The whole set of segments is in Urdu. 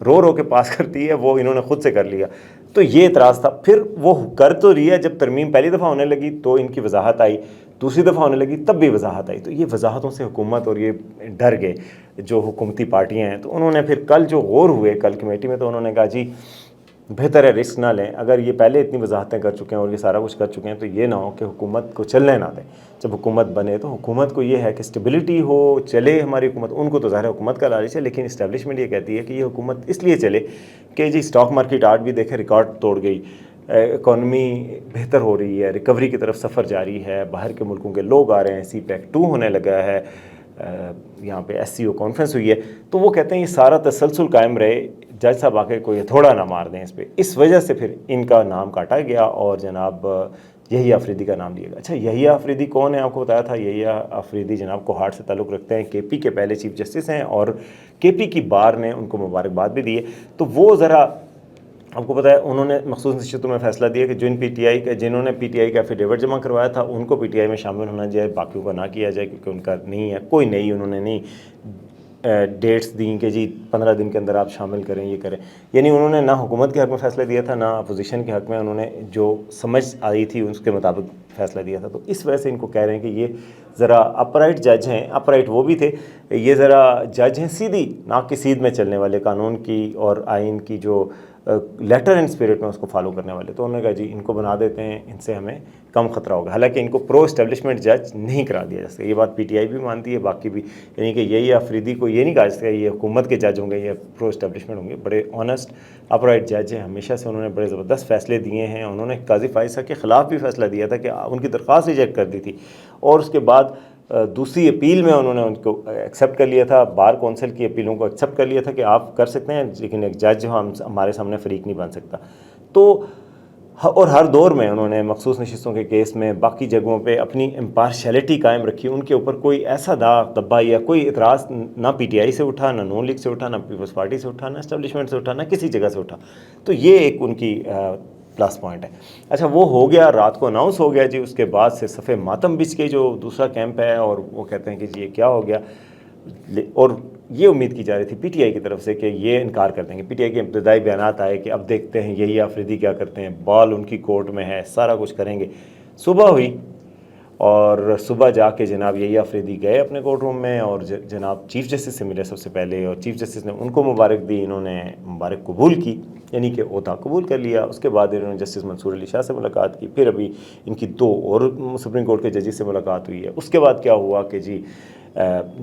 رو رو کے پاس کرتی ہے وہ انہوں نے خود سے کر لیا. تو یہ اعتراض تھا. پھر وہ کر تو رہی ہے, جب ترمیم پہلی دفعہ ہونے لگی تو ان کی وضاحت آئی, دوسری دفعہ ہونے لگی تب بھی وضاحت آئی. تو یہ وضاحتوں سے حکومت اور یہ ڈر گئے جو حکومتی پارٹیاں ہیں. تو انہوں نے پھر کل جو غور ہوئے کل کمیٹی میں, تو انہوں نے کہا جی بہتر ہے رسک نہ لیں. اگر یہ پہلے اتنی وضاحتیں کر چکے ہیں اور یہ سارا کچھ کر چکے ہیں تو یہ نہ ہو کہ حکومت کو چلنے نہ دیں. جب حکومت بنے تو حکومت کو یہ ہے کہ اسٹیبلٹی ہو, چلے ہماری حکومت. ان کو تو ظاہر حکومت کا لالچ ہے, لیکن اسٹیبلشمنٹ یہ کہتی ہے کہ یہ حکومت اس لیے چلے کہ جی اسٹاک مارکیٹ آج بھی دیکھیں ریکارڈ توڑ گئی, اکانومی بہتر ہو رہی ہے, ریکوری کی طرف سفر جاری ہے, باہر کے ملکوں کے لوگ آ رہے ہیں, سی پیک 2 ہونے لگا ہے, یہاں پہ ایس سی او کانفرنس ہوئی ہے. تو وہ کہتے ہیں یہ سارا تسلسل قائم رہے, جج صاحب آ کے کوئی تھوڑا نہ مار دیں اس پہ. اس وجہ سے پھر ان کا نام کاٹا گیا اور جناب یحییٰ آفریدی کا نام لیا گیا. اچھا یحییٰ آفریدی کون ہے؟ آپ کو بتایا تھا یحییٰ آفریدی جناب کوہاٹ سے تعلق رکھتے ہیں, کے پی کے پہلے چیف جسٹس ہیں اور کے پی کی بار نے ان کو مبارکباد بھی دی ہے. تو وہ ذرا آپ کو پتہ ہے انہوں نے مخصوص نشستوں میں فیصلہ دیا کہ جنہوں نے پی ٹی آئی کا ایفیڈیوٹ جمع کروایا تھا ان کو پی ٹی آئی میں شامل ہونا جائے, باقیوں کا نہ کیا جائے کیونکہ ان کا نہیں ہے. کوئی نہیں, انہوں نے نہیں ڈیٹس دیں کہ جی 15 دن کے اندر آپ شامل کریں, یہ کریں. یعنی انہوں نے نہ حکومت کے حق میں فیصلہ دیا تھا نہ اپوزیشن کے حق میں, انہوں نے جو سمجھ آئی تھی اس کے مطابق فیصلہ دیا تھا. تو اس وجہ سے ان کو کہہ رہے ہیں کہ یہ ذرا اپرائٹ جج ہیں. اپرائٹ وہ بھی تھے, یہ ذرا جج ہیں سیدھی ناک کی سیدھ میں چلنے والے, قانون کی اور آئین کی جو لیٹر اینڈ اسپرٹ میں اس کو فالو کرنے والے. تو انہوں نے کہا جی ان کو بنا دیتے ہیں, ان سے ہمیں کم خطرہ ہوگا. حالانکہ ان کو پرو اسٹیبلشمنٹ جج نہیں کرا دیا جا سکتا. یہ بات پی ٹی آئی بھی مانتی ہے, باقی بھی. یعنی کہ یہی آفریدی کو یہ نہیں کہا جا سکتا یہ حکومت کے جج ہوں گے, یہ پرو اسٹیبلشمنٹ ہوں گے. بڑے آنیسٹ اپرائٹ جج ہیں, ہمیشہ سے انہوں نے بڑے زبردست فیصلے دیے ہیں. انہوں نے قاضی فائز صاحب کے خلاف بھی فیصلہ دیا تھا کہ ان کی درخواست ریجیکٹ کر دی تھی, اور اس کے بعد دوسری اپیل میں انہوں نے ان کو ایکسیپٹ کر لیا تھا. بار کونسل کی اپیلوں کو ایکسیپٹ کر لیا تھا کہ آپ کر سکتے ہیں, لیکن ایک جج جو ہمارے سامنے فریق نہیں بن سکتا. تو اور ہر دور میں انہوں نے مخصوص نشستوں کے کیس میں باقی جگہوں پہ اپنی امپارشیلٹی قائم رکھی. ان کے اوپر کوئی ایسا داغ دبا یا کوئی اعتراض نہ پی ٹی آئی سے اٹھا, نہ نون لیگ سے اٹھا, نہ پیپلز پارٹی سے اٹھا, نہ اسٹیبلشمنٹ سے اٹھا, نہ کسی جگہ سے اٹھا. تو یہ ایک ان کی پلس پوائنٹ ہے. اچھا وہ ہو گیا, رات کو اناؤنس ہو گیا جی. اس کے بعد سے صفِ ماتم بچھ کے جو دوسرا کیمپ ہے, اور وہ کہتے ہیں کہ جی یہ کیا ہو گیا. اور یہ امید کی جا رہی تھی پی ٹی آئی کی طرف سے کہ یہ انکار کر دیں گے. پی ٹی آئی کے ابتدائی بیانات آئے کہ اب دیکھتے ہیں یحییٰ آفریدی کیا کرتے ہیں, بال ان کی کورٹ میں ہے, سارا کچھ کریں گے. صبح ہوئی اور صبح جا کے جناب یحییٰ آفریدی گئے اپنے کورٹ روم میں اور جناب چیف جسٹس سے ملے سب سے پہلے, اور چیف جسٹس نے ان کو مبارک دی. انہوں نے مبارک قبول کی, یعنی کہ عہدہ قبول کر لیا. اس کے بعد انہوں نے جسٹس منصور علی شاہ سے ملاقات کی. پھر ابھی ان کی 2 اور سپریم کورٹ کے ججز سے ملاقات ہوئی ہے. اس کے بعد کیا ہوا کہ جی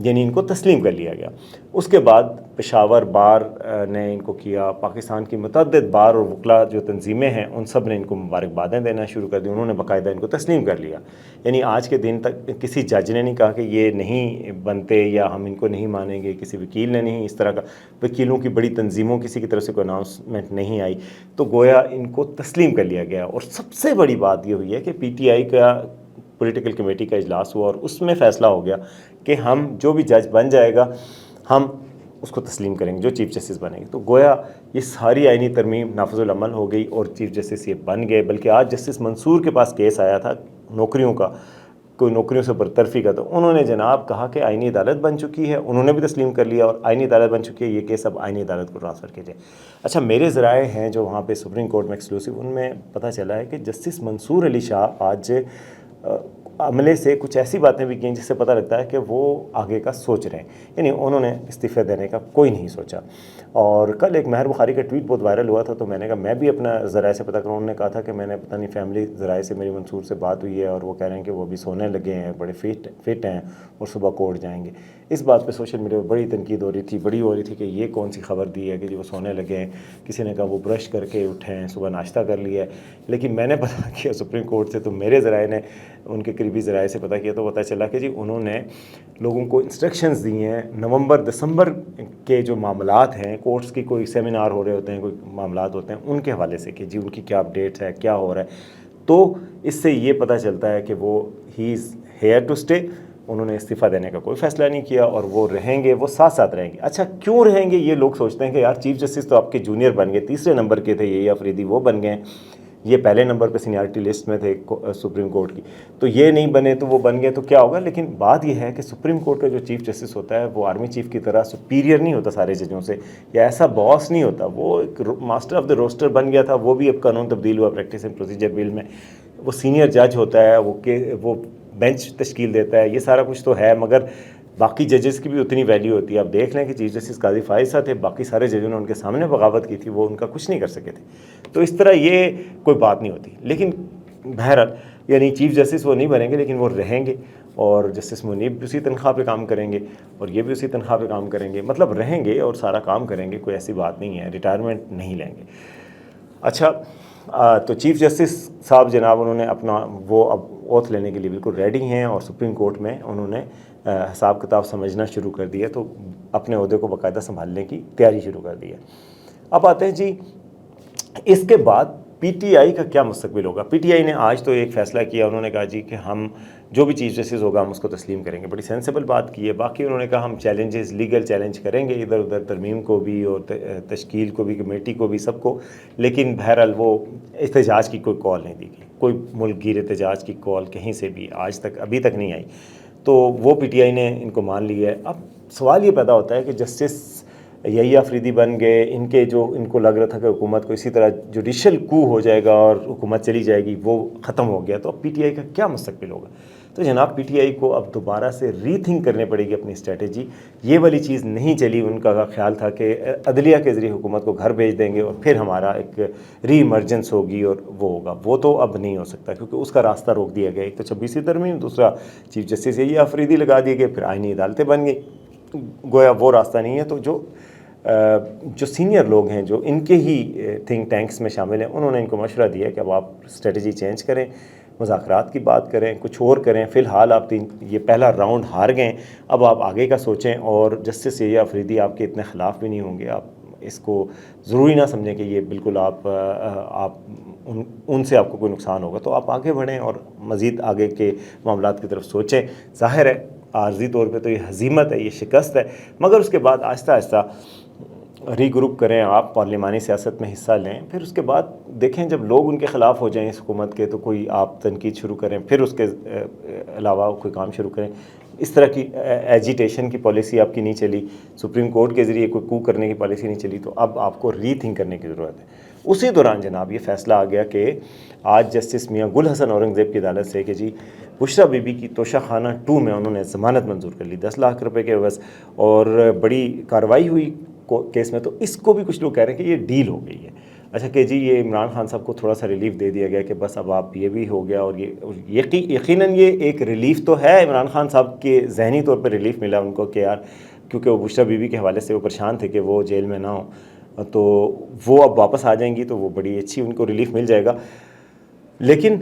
یعنی ان کو تسلیم کر لیا گیا. اس کے بعد پشاور بار نے ان کو کیا, پاکستان کی متعدد بار اور وکلا جو تنظیمیں ہیں ان سب نے ان کو مبارکبادیں دینا شروع کر دی. انہوں نے باقاعدہ ان کو تسلیم کر لیا. یعنی آج کے دن تک کسی جج نے نہیں کہا کہ یہ نہیں بنتے یا ہم ان کو نہیں مانیں گے, کسی وکیل نے نہیں اس طرح کا, وکیلوں کی بڑی تنظیموں کسی کی طرف سے کوئی اناؤنسمنٹ نہیں آئی. تو گویا ان کو تسلیم کر لیا گیا. اور سب سے بڑی بات یہ ہوئی ہے کہ پی ٹی آئی کا پولیٹیکل کمیٹی کا اجلاس ہوا اور اس میں فیصلہ ہو گیا کہ ہم جو بھی جج بن جائے گا ہم اس کو تسلیم کریں گے, جو چیف جسٹس بنے گے. تو گویا یہ ساری آئینی ترمیم نافذ العمل ہو گئی اور چیف جسٹس یہ بن گئے. بلکہ آج جسٹس منصور کے پاس کیس آیا تھا نوکریوں کا, کوئی نوکریوں سے برطرفی کا, تو انہوں نے جناب کہا کہ آئینی عدالت بن چکی ہے. انہوں نے بھی تسلیم کر لیا اور آئینی عدالت بن چکی ہے, یہ کیس اب آئینی عدالت کو ٹرانسفر کیا جائے. اچھا میرے ذرائع ہیں جو وہاں پہ سپریم کورٹ میں ایکسکلوسیو, ان میں پتہ چلا ہے کہ جسٹس منصور علی شاہ آج عملے سے کچھ ایسی باتیں بھی کیں جس سے پتہ لگتا ہے کہ وہ آگے کا سوچ رہے ہیں. یعنی انہوں نے استعفے دینے کا کوئی نہیں سوچا. اور کل ایک مہر بخاری کا ٹویٹ بہت وائرل ہوا تھا, تو میں نے کہا میں بھی اپنا ذرائع سے پتہ کروں. انہوں نے کہا تھا کہ میں نے پتہ نہیں فیملی ذرائع سے میری منصور سے بات ہوئی ہے اور وہ کہہ رہے ہیں کہ وہ ابھی سونے لگے ہیں, بڑے فٹ ہیں اور صبح کورٹ جائیں گے. اس بات پہ سوشل میڈیا پہ بڑی تنقید ہو رہی تھی, بڑی ہو رہی تھی کہ یہ کون سی خبر دی ہے کہ جی وہ سونے لگے ہیں. کسی نے کہا وہ برش کر کے اٹھے ہیں, صبح ناشتہ کر لیا ہے. لیکن میں نے پتہ کیا سپریم کورٹ سے, تو میرے ذرائع نے ان کے قریبی ذرائع سے پتہ کیا تو پتہ چلا کہ جی انہوں نے لوگوں کو انسٹرکشنز دی ہیں. نومبر دسمبر کے جو معاملات ہیں, کورٹس کی کوئی سیمینار ہو رہے ہوتے ہیں, کوئی معاملات ہوتے ہیں, ان کے حوالے سے کہ جی ان کی کیا اپڈیٹ ہے, کیا ہو رہا ہے. تو اس سے یہ پتہ چلتا ہے کہ وہ ہی از ہیئر ٹو اسٹے. انہوں نے استعفیٰ دینے کا کوئی فیصلہ نہیں کیا اور وہ رہیں گے, وہ ساتھ ساتھ رہیں گے. اچھا کیوں رہیں گے؟ یہ لوگ سوچتے ہیں کہ یار چیف جسٹس تو آپ کے جونیئر بن گئے, تیسرے نمبر کے تھے یحییٰ آفریدی, وہ بن گئے. یہ پہلے نمبر پہ سینیارٹی لسٹ میں تھے سپریم کورٹ کی، تو یہ نہیں بنے تو وہ بن گئے تو کیا ہوگا. لیکن بات یہ ہے کہ سپریم کورٹ کا جو چیف جسٹس ہوتا ہے وہ آرمی چیف کی طرح سپیریئر نہیں ہوتا سارے ججوں سے، یا ایسا باس نہیں ہوتا. وہ ایک ماسٹر آف دا روسٹر بن گیا تھا. وہ بھی اب قانون تبدیل ہوا پریکٹس اینڈ پروسیجر بل میں. وہ سینئر جج ہوتا ہے، وہ بینچ تشکیل دیتا ہے، یہ سارا کچھ تو ہے، مگر باقی ججز کی بھی اتنی ویلیو ہوتی ہے. آپ دیکھ لیں کہ چیف جسٹس قاضی فائز صاحب تھے، باقی سارے ججوں نے ان کے سامنے بغاوت کی تھی، وہ ان کا کچھ نہیں کر سکے تھے. تو اس طرح یہ کوئی بات نہیں ہوتی. لیکن بہرحال یعنی چیف جسٹس وہ نہیں بنیں گے لیکن وہ رہیں گے، اور جسٹس منیب بھی اسی تنخواہ پہ کام کریں گے اور یہ بھی اسی تنخواہ پہ کام کریں گے. مطلب رہیں گے اور سارا کام کریں گے، کوئی ایسی بات نہیں ہے، ریٹائرمنٹ نہیں لیں گے. اچھا تو چیف جسٹس صاحب جناب انہوں نے اپنا وہ اب اوتھ لینے کے لیے بالکل ریڈی ہیں، اور سپریم کورٹ میں انہوں نے حساب کتاب سمجھنا شروع کر دیا، تو اپنے عہدے کو باقاعدہ سنبھالنے کی تیاری شروع کر دی ہے. اب آتے ہیں جی اس کے بعد پی ٹی آئی کا کیا مستقبل ہوگا. پی ٹی آئی نے آج تو ایک فیصلہ کیا، انہوں نے کہا جی کہ ہم جو بھی چیف جسٹس ہوگا ہم اس کو تسلیم کریں گے. بڑی سینسیبل بات کی ہے. باقی انہوں نے کہا ہم چیلنجز لیگل چیلنج کریں گے ادھر ادھر، ترمیم کو بھی اور تشکیل کو بھی، کمیٹی کو بھی، سب کو. لیکن بہرحال وہ احتجاج کی کوئی کال نہیں دی گئی، کوئی ملک گیر احتجاج کی کال کہیں سے بھی آج تک ابھی تک نہیں آئی. تو وہ پی ٹی آئی نے ان کو مان لی ہے. اب سوال یہ پیدا ہوتا ہے کہ جسٹس یحییٰ آفریدی بن گئے، ان کو لگ رہا تھا کہ حکومت کو اسی طرح جوڈیشل کو ہو جائے گا اور حکومت چلی جائے گی، وہ ختم ہو گیا. تو اب پی ٹی آئی کا کیا مستقبل ہوگا. تو جناب پی ٹی آئی کو اب دوبارہ سے ری تھنک کرنے پڑے گی اپنی اسٹریٹجی. یہ والی چیز نہیں چلی. ان کا خیال تھا کہ عدلیہ کے ذریعے حکومت کو گھر بھیج دیں گے اور پھر ہمارا ایک ری ایمرجنس ہوگی اور وہ ہوگا. وہ تو اب نہیں ہو سکتا کیونکہ اس کا راستہ روک دیا گیا. ایک تو 26ویں ترمیم، دوسرا چیف جسٹس یحییٰ آفریدی لگا دیے گئے، پھر آئینی عدالتیں بن گئی. گویا وہ راستہ نہیں ہے. تو جو سینئر لوگ ہیں جو ان کے ہی تھنک ٹینکس میں شامل ہیں، انہوں نے ان کو مشورہ دیا کہ اب آپ اسٹریٹجی چینج کریں، مذاکرات کی بات کریں، کچھ اور کریں. فی الحال آپ یہ پہلا راؤنڈ ہار گئے، اب آپ آگے کا سوچیں. اور جسٹس یحییٰ آفریدی آپ کے اتنے خلاف بھی نہیں ہوں گے. آپ اس کو ضروری نہ سمجھیں کہ یہ بالکل آپ ان سے آپ کو کوئی نقصان ہوگا. تو آپ آگے بڑھیں اور مزید آگے کے معاملات کی طرف سوچیں. ظاہر ہے عارضی طور پہ تو یہ ہزیمت ہے، یہ شکست ہے، مگر اس کے بعد آہستہ آہستہ ری گروپ کریں، آپ پارلیمانی سیاست میں حصہ لیں. پھر اس کے بعد دیکھیں جب لوگ ان کے خلاف ہو جائیں اس حکومت کے، تو کوئی آپ تنقید شروع کریں، پھر اس کے علاوہ کوئی کام شروع کریں. اس طرح کی ایجیٹیشن کی پالیسی آپ کی نہیں چلی، سپریم کورٹ کے ذریعے کوئی کو کرنے کی پالیسی نہیں چلی. تو اب آپ کو ری تھنک کرنے کی ضرورت ہے. اسی دوران جناب یہ فیصلہ آ گیا کہ آج جسٹس میاں گل حسن اورنگزیب کی عدالت سے کہ جی بشریٰ بی بی کی توشہ خانہ 2 میں انہوں نے ضمانت منظور کر لی 10 لاکھ روپے کے عوض، اور بڑی کارروائی ہوئی کیس میں. تو اس کو بھی کچھ لوگ کہہ رہے ہیں کہ یہ ڈیل ہو گئی ہے. اچھا کہ جی یہ عمران خان صاحب کو تھوڑا سا ریلیف دے دیا گیا کہ بس اب آپ یہ بھی ہو گیا. اور یہ یقیناً یہ ایک ریلیف تو ہے عمران خان صاحب کے ذہنی طور پر ریلیف ملا ان کو کہ یار، کیونکہ وہ بشریٰ بی بی کے حوالے سے وہ پریشان تھے کہ وہ جیل میں نہ ہوں، تو وہ اب واپس آ جائیں گی تو وہ بڑی اچھی ان کو ریلیف مل جائے گا. لیکن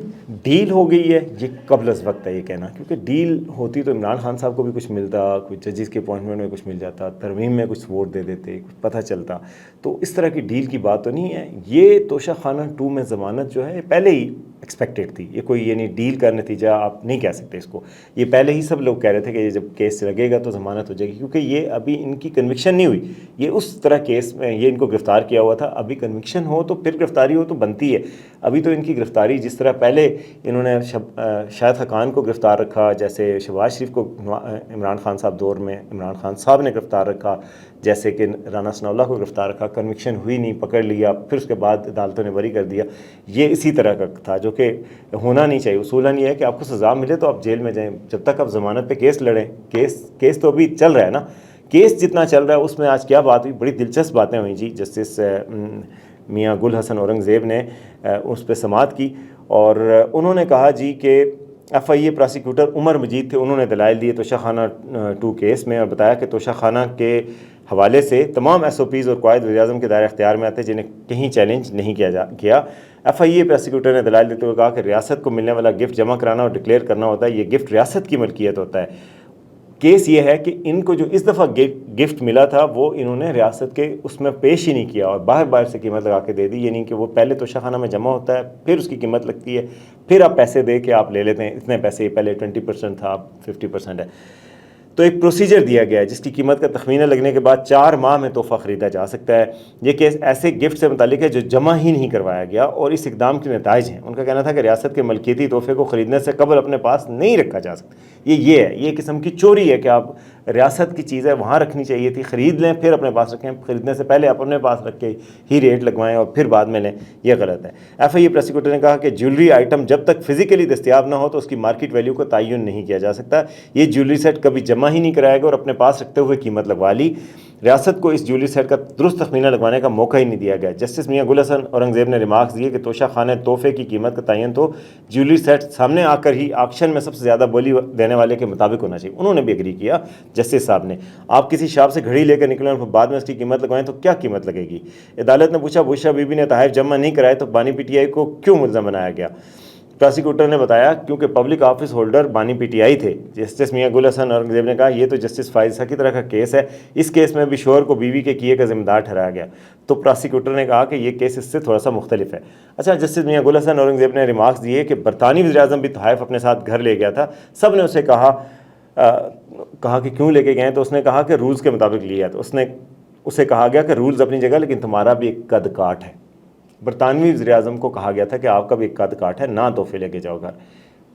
ڈیل ہو گئی ہے یہ قبل از وقت ہے یہ کہنا، کیونکہ ڈیل ہوتی تو عمران خان صاحب کو بھی کچھ ملتا، کوئی ججز کے اپوائنٹمنٹ میں کچھ مل جاتا، ترمیم میں کچھ ووٹ دے دیتے، کچھ پتہ چلتا. تو اس طرح کی ڈیل کی بات تو نہیں ہے. یہ توشہ خانہ 2 میں ضمانت جو ہے پہلے ہی ایکسپیکٹڈ تھی. یہ کوئی یعنی ڈیل کا نتیجہ آپ نہیں کہہ سکتے اس کو. یہ پہلے ہی سب لوگ کہہ رہے تھے کہ یہ جب کیس لگے گا تو ضمانت ہو جائے گی، کیونکہ یہ ابھی ان کی کنوکشن نہیں ہوئی. یہ اس طرح کیس میں یہ ان کو گرفتار کیا ہوا تھا. ابھی کنوکشن ہو تو پھر گرفتاری ہو تو بنتی ہے. ابھی تو ان کی گرفتاری جس طرح پہلے انہوں نے شاہد حقان کو گرفتار رکھا، جیسے شہباز شریف کو عمران خان صاحب دور میں عمران خان صاحب نے گرفتار رکھا، جیسے کہ رانا ثناء اللہ کو گرفتار رکھا، کنوکشن ہوئی نہیں، پکڑ لیا، پھر اس کے بعد عدالتوں نے بری کر دیا. یہ اسی طرح کا تھا جو کہ ہونا نہیں چاہیے. اصولاً یہ ہے کہ آپ کو سزا ملے تو آپ جیل میں جائیں، جب تک آپ ضمانت پہ کیس لڑیں. کیس تو ابھی چل رہا ہے نا. کیس جتنا چل رہا ہے اس میں آج کیا بات ہوئی، بڑی دلچسپ باتیں ہوئیں جی. جسٹس میاں گل حسن اورنگزیب نے اس پہ سماعت کی اور انہوں نے کہا جی کہ ایف آئی اے پراسیکیوٹر عمر مجید تھے، انہوں نے دلائل دیے توشہ خانہ 2 کیس میں، اور بتایا کہ توشہ خانہ کے حوالے سے تمام ایس او پیز اور قواعد وزیر اعظم کے دائرۂ اختیار میں آتے جنہیں کہیں چیلنج نہیں کیا. ایف آئی اے پراسیکیوٹر نے دلائل دیتے ہوئے کہا کہ ریاست کو ملنے والا گفٹ جمع کرانا اور ڈکلیئر کرنا ہوتا ہے، یہ گفٹ ریاست کی ملکیت ہوتا ہے. کیس یہ ہے کہ ان کو جو اس دفعہ گفٹ ملا تھا وہ انہوں نے ریاست کے اس میں پیش ہی نہیں کیا اور باہر سے قیمت لگا کے دے دی. یعنی کہ وہ پہلے توشہ خانہ میں جمع ہوتا ہے، پھر اس کی قیمت لگتی ہے، پھر آپ پیسے دے کے آپ لے لیتے ہیں. اتنے پیسے پہلے 20% تھا، اب 50% ہے. تو ایک پروسیجر دیا گیا ہے جس کی قیمت کا تخمینہ لگنے کے بعد 4 ماہ میں تحفہ خریدا جا سکتا ہے۔ یہ کیس ایسے گفٹ سے متعلق ہے جو جمع ہی نہیں کروایا گیا اور اس اقدام کے نتائج ہیں۔ ان کا کہنا تھا کہ ریاست کے ملکیتی تحفے کو خریدنے سے قبل اپنے پاس نہیں رکھا جا سکتا۔ یہ ہے، یہ قسم کی چوری ہے کہ آپ ریاست کی چیزیں وہاں رکھنی چاہیے تھی، خرید لیں پھر اپنے پاس رکھیں، خریدنے سے پہلے آپ اپنے پاس رکھ کے ہی ریٹ لگوائیں اور پھر بعد میں لیں، یہ غلط ہے۔ ایف آئی اے پروسیکیوٹر نے کہا کہ جیولری آئٹم جب تک فزیکلی دستیاب نہ ہو تو اس کی مارکیٹ ویلیو کو تعین نہیں کیا جا سکتا۔ یہ جیولری سیٹ کبھی جمع ہی نہیں کرائے گا اور اپنے پاس رکھتے ہوئے قیمت لگوا لی۔ ریاست کو اس جیولری سیٹ کا درست تخمینہ لگوانے کا موقع ہی نہیں دیا گیا۔ جسٹس میاں گل حسن اورنگزیب نے ریمارکس دیے کہ توشہ خانہ تحفے کی قیمت کا تعین تو جیولری سیٹ سامنے آ کر ہی آکشن میں سب سے زیادہ بولی دینے والے کے مطابق ہونا چاہیے۔ انہوں نے بھی اگری کیا جسٹس صاحب نے۔ آپ کسی شاپ سے گھڑی لے کر نکلیں اور بعد میں اس کی قیمت لگوائیں تو کیا قیمت لگے گی؟ عدالت نے پوچھا بشرا بی بی نے تحائف جمع نہیں کرائے تو بانی پی ٹی آئی کو کیوں ملزم بنایا گیا؟ پراسیکیوٹر نے بتایا کیونکہ پبلک آفس ہولڈر بانی پی ٹی آئی تھے۔ جسٹس میاں گل حسن اورنگزیب نے کہا یہ تو جسٹس فائز کی طرح کا کیس ہے، اس کیس میں بھی شوہر کو بیوی کے کیے کا ذمہ دار ٹھہرایا گیا۔ تو پراسیکیوٹر نے کہا کہ یہ کیس اس سے تھوڑا سا مختلف ہے۔ اچھا، جسٹس میاں گل حسن اورنگزیب نے ریمارکس دیے کہ برطانوی وزیر اعظم بھی تحائف اپنے ساتھ گھر لے گیا تھا۔ سب نے اسے کہا کہ کیوں لے کے گئے، تو اس نے کہا کہ رولز کے مطابق لیا۔ تو اسے کہا گیا کہ رولز اپنی جگہ لیکن تمہارا بھی ایک قد کاٹ ہے۔ برطانوی وزیر اعظم کو کہا گیا تھا کہ آپ کا بھی ایک قد کاٹ ہے، نہ تحفے لے کے جاؤ گھر۔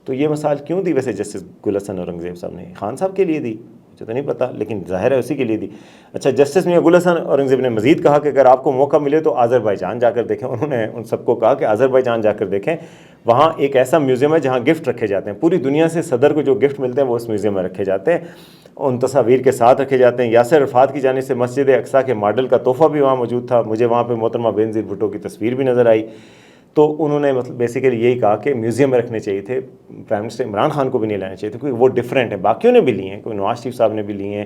تو یہ مثال کیوں دی ویسے جسٹس گل حسن اورنگزیب صاحب نے؟ خان صاحب کے لیے دی، مجھے تو نہیں پتہ، لیکن ظاہر ہے اسی کے لیے دی۔ اچھا، جسٹس میاں گل حسن اورنگزیب نے مزید کہا کہ اگر آپ کو موقع ملے تو آذربائیجان جا کر دیکھیں۔ انہوں نے ان سب کو کہا کہ آذربائیجان جا کر دیکھیں، وہاں ایک ایسا میوزیم ہے جہاں گفٹ رکھے جاتے ہیں، پوری دنیا سے صدر کو جو گفٹ ملتے ہیں وہ اس میوزیم میں رکھے جاتے ہیں، ان تصاویر کے ساتھ رکھے جاتے ہیں۔ یاسر عرفات کی جانب سے مسجد اقصیٰ کے ماڈل کا تحفہ بھی وہاں موجود تھا، مجھے وہاں پہ محترمہ بینظیر بھٹو کی تصویر بھی نظر آئی۔ تو انہوں نے مطلب بیسیکلی یہی کہا کہ میوزیم میں رکھنے چاہیے تھے، پرائم منسٹر عمران خان کو بھی نہیں لانے چاہیے تھے، کیونکہ وہ ڈیفرنٹ ہیں۔ باقیوں نے بھی لی ہیں، کوئی نواز شریف صاحب نے بھی لی ہیں،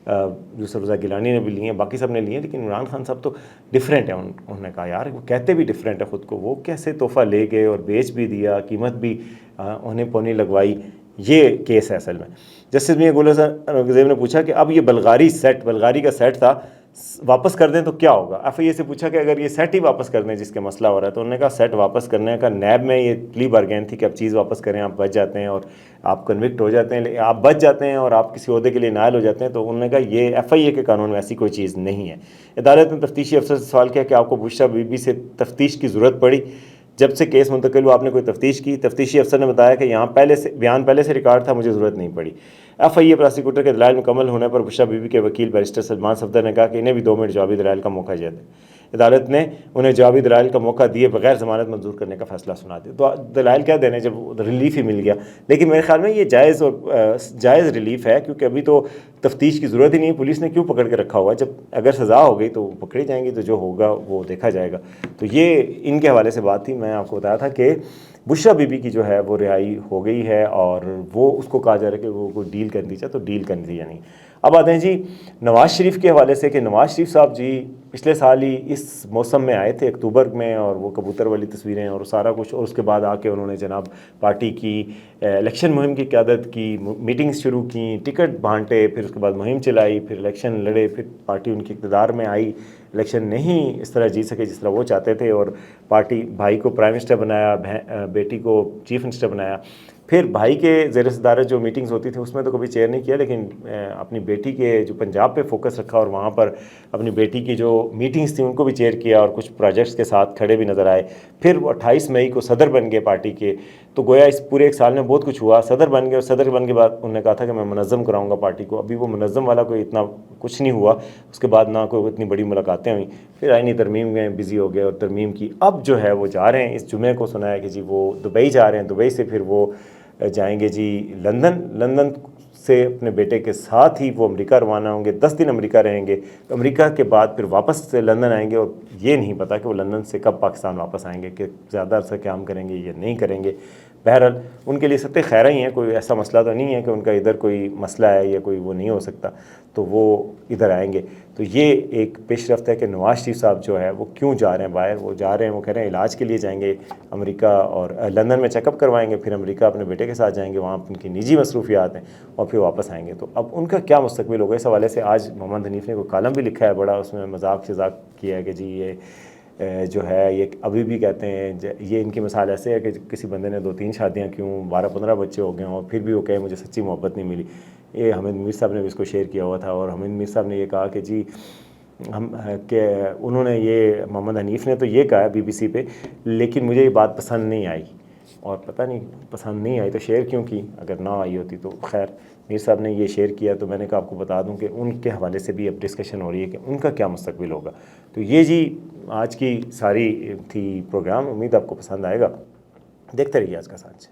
یوسف رضا گیلانی نے بھی لی ہیں، باقی سب نے لی ہیں، لیکن عمران خان صاحب تو ڈیفرنٹ ہیں۔ انہوں نے کہا یار وہ کہتے بھی ڈیفرنٹ ہے خود کو، وہ کیسے تحفہ لے گئے اور بیچ بھی دیا، قیمت بھی انہیں پونی لگوائی، یہ کیس ہے اصل میں۔ جسٹس میاں گل حسن اورنگزیب نے پوچھا کہ اب یہ بلغاری کا سیٹ تھا، واپس کر دیں تو کیا ہوگا؟ ایف آئی اے سے پوچھا کہ اگر یہ سیٹ ہی واپس کر دیں جس کے مسئلہ ہو رہا ہے، تو انہوں نے کہا سیٹ واپس کرنے کا نیب میں یہ پلی بارگین تھی کہ آپ چیز واپس کریں، آپ بچ جاتے ہیں اور آپ کنوکٹ ہو جاتے ہیں، آپ بچ جاتے ہیں اور آپ کسی عہدے کے لیے نائل ہو جاتے ہیں۔ تو انہوں نے کہا یہ ایف آئی اے کے قانون میں ایسی کوئی چیز نہیں ہے۔ عدالت نے تفتیشی افسر سے سوال کیا کہ آپ کو بشرا بی بی سے تفتیش کی ضرورت پڑی؟ جب سے کیس منتقل ہوا آپ نے کوئی تفتیش کی؟ تفتیشی افسر نے بتایا کہ یہاں بیان پہلے سے ریکارڈ تھا، مجھے ضرورت نہیں پڑی۔ ایف آئی اے پراسیکیوٹر کے دلائل مکمل ہونے پر بشرا بی بی کے وکیل بیرسٹر سلمان صفدر نے کہا کہ انہیں بھی 2 منٹ جوابی دلائل کا موقع دیا دیں۔ عدالت نے انہیں جوابی دلائل کا موقع دیے بغیر ضمانت منظور کرنے کا فیصلہ سنا دیا۔ تو دلائل کیا دینے جب ریلیف ہی مل گیا؟ لیکن میرے خیال میں یہ جائز ریلیف ہے، کیونکہ ابھی تو تفتیش کی ضرورت ہی نہیں، پولیس نے کیوں پکڑ کے رکھا ہوا؟ جب اگر سزا ہو گئی تو پکڑی جائیں گی، تو جو ہوگا وہ دیکھا جائے گا۔ تو یہ ان کے حوالے سے بات تھی۔ میں آپ کو بتایا تھا کہ بشرا بی بی کی جو ہے وہ رہائی ہو گئی ہے اور وہ اس کو کہا جا رہا ہے کہ وہ کوئی ڈیل کر دی جائے، تو ڈیل کر دی یعنی۔ اب آتے ہیں جی نواز شریف کے حوالے سے کہ نواز شریف صاحب جی پچھلے سال ہی اس موسم میں آئے تھے اکتوبر میں، اور وہ کبوتر والی تصویریں اور سارا کچھ، اور اس کے بعد آ کے انہوں نے جناب پارٹی کی الیکشن مہم کی قیادت کی، میٹنگز شروع کیں، ٹکٹ بانٹے، پھر اس کے بعد مہم چلائی، پھر الیکشن لڑے، پھر پارٹی ان کی اقتدار میں آئی، الیکشن نہیں اس طرح جیت سکے جس طرح وہ چاہتے تھے، اور پارٹی بھائی کو پرائم منسٹر بنایا، بیٹی کو چیف منسٹر بنایا۔ پھر بھائی کے زیر صدارت جو میٹنگز ہوتی تھیں اس میں تو کبھی چیئر نہیں کیا، لیکن اپنی بیٹی کے جو پنجاب پہ فوکس رکھا اور وہاں پر اپنی بیٹی کی جو میٹنگز تھیں ان کو بھی چیئر کیا اور کچھ پروجیکٹس کے ساتھ کھڑے بھی نظر آئے۔ پھر وہ 28 مئی کو صدر بن گئے پارٹی کے، تو گویا اس پورے 1 سال میں بہت کچھ ہوا۔ صدر بن گئے، اور صدر بن کے بعد انہوں نے کہا تھا کہ میں منظم کراؤں گا پارٹی کو۔ ابھی وہ منظم والا کوئی اتنا کچھ نہیں ہوا، اس کے بعد نہ کوئی اتنی بڑی ملاقاتیں ہوئیں، پھر آئینی ترمیم میں بزی ہو گئے اور ترمیم کی۔ اب جو ہے وہ جا رہے ہیں، اس جمعے کو سنا ہے کہ جی وہ دبئی جا رہے ہیں، دبئی سے پھر وہ جائیں گے جی لندن سے اپنے بیٹے کے ساتھ ہی وہ امریکہ روانہ ہوں گے، 10 دن امریکہ رہیں گے، امریکہ کے بعد پھر واپس سے لندن آئیں گے، اور یہ نہیں پتہ کہ وہ لندن سے کب پاکستان واپس آئیں گے، کہ زیادہ عرصہ قیام کریں گے یا نہیں کریں گے۔ بہرحال ان کے لیے ستہ خیرہ ہی ہیں، کوئی ایسا مسئلہ تو نہیں ہے کہ ان کا ادھر کوئی مسئلہ ہے یا کوئی وہ نہیں ہو سکتا، تو وہ ادھر آئیں گے۔ تو یہ ایک پیش رفت ہے کہ نواز شریف صاحب جو ہے وہ کیوں جا رہے ہیں باہر، وہ جا رہے ہیں، وہ کہہ رہے ہیں علاج کے لیے جائیں گے امریکہ، اور لندن میں چیک اپ کروائیں گے، پھر امریکہ اپنے بیٹے کے ساتھ جائیں گے، وہاں ان کی نجی مصروفیات ہیں، اور پھر واپس آئیں گے۔ تو اب ان کا کیا مستقبل ہوگا؟ اس حوالے سے آج محمد حنیف نے کوئی کالم بھی لکھا ہے بڑا، اس میں مذاق شذاق کیا ہے کہ جی یہ جو ہے یہ ابھی بھی کہتے ہیں یہ ان کی مثال ایسے ہے کہ کسی بندے نے 2-3 شادیاں کیوں 12-15 بچے ہو گئے ہوں اور پھر بھی وہ کہے مجھے سچی محبت نہیں ملی. یہ حمید میر صاحب نے بھی اس کو شیئر کیا ہوا تھا, اور حمید میر صاحب نے یہ کہا کہ جی کہ انہوں نے یہ محمد حنیف نے تو یہ کہا BBC پہ, لیکن مجھے یہ بات پسند نہیں آئی, اور پتہ نہیں پسند نہیں آئی تو شیئر کیوں کی, اگر نہ آئی ہوتی تو خیر. میر صاحب نے یہ شیئر کیا تو میں نے کہا آپ کو بتا دوں کہ ان کے حوالے سے بھی اب ڈسکشن ہو رہی ہے کہ ان کا کیا مستقبل ہوگا. تو یہ جی آج کی ساری تھی پروگرام, امید آپ کو پسند آئے گا. دیکھتے رہیے آج کا سانچ.